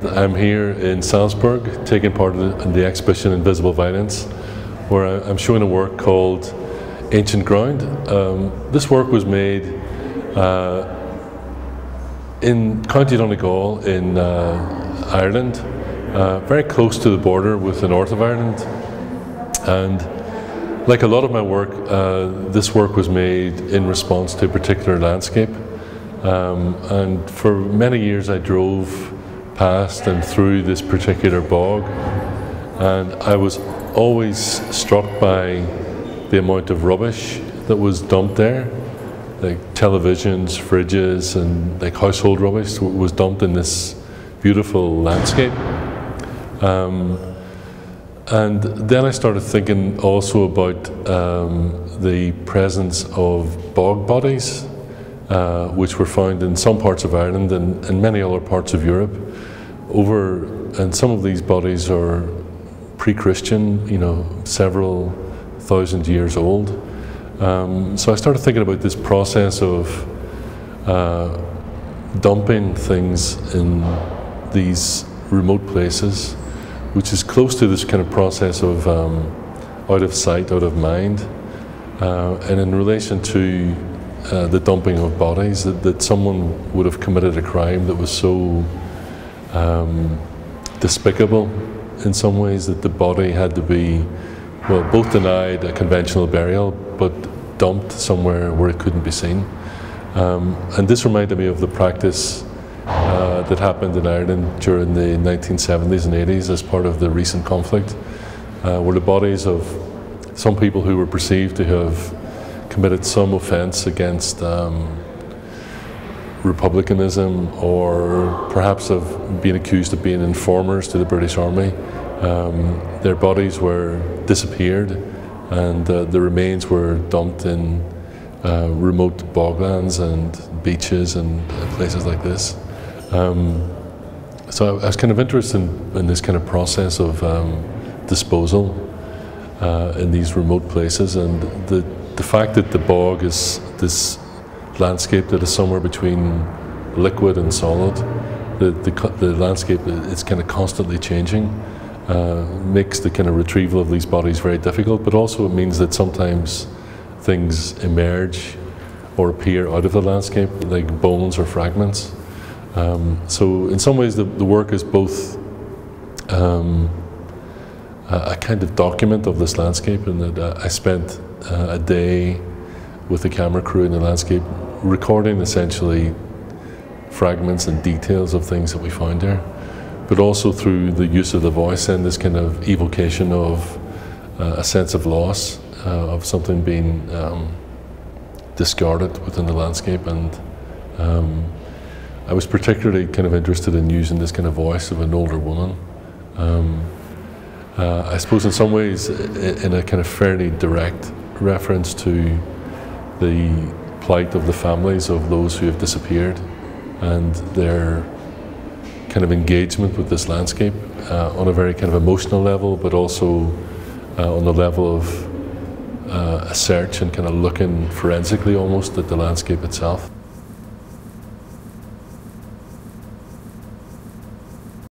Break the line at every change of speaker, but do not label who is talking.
I'm here in Salzburg, taking part in the exhibition Invisible Violence, where I'm showing a work called Ancient Ground. This work was made in County Donegal in Ireland, very close to the border with the north of Ireland. And like a lot of my work, this work was made in response to a particular landscape. And for many years I drove past and through this particular bog, and I was always struck by the amount of rubbish that was dumped there, like televisions, fridges, and like household rubbish was dumped in this beautiful landscape. And then I started thinking also about the presence of bog bodies, which were found in some parts of Ireland and many other parts of Europe. And some of these bodies are pre-Christian, several thousand years old. So I started thinking about this process of dumping things in these remote places, which is close to this kind of process of out of sight, out of mind, and in relation to the dumping of bodies, that someone would have committed a crime that was so despicable in some ways that the body had to be, well, both denied a conventional burial, but dumped somewhere where it couldn't be seen. And this reminded me of the practice that happened in Ireland during the 1970s and 80s as part of the recent conflict, where the bodies of some people who were perceived to have committed some offence against republicanism, or perhaps of being accused of being informers to the British Army, their bodies were disappeared, and the remains were dumped in remote boglands and beaches and places like this. So I was kind of interested in this kind of process of disposal in these remote places, and the fact that the bog is this landscape that is somewhere between liquid and solid. The landscape is kind of constantly changing, makes the kind of retrieval of these bodies very difficult, but also it means that sometimes things emerge or appear out of the landscape, like bones or fragments. So in some ways the work is both a kind of document of this landscape, in that I spent a day with the camera crew in the landscape recording essentially fragments and details of things that we found there, but also through the use of the voice and this kind of evocation of a sense of loss, of something being discarded within the landscape. And I was particularly kind of interested in using this kind of voice of an older woman. I suppose in some ways in a kind of fairly direct reference to the plight of the families of those who have disappeared and their kind of engagement with this landscape on a very kind of emotional level, but also on the level of a search and kind of looking forensically almost at the landscape itself.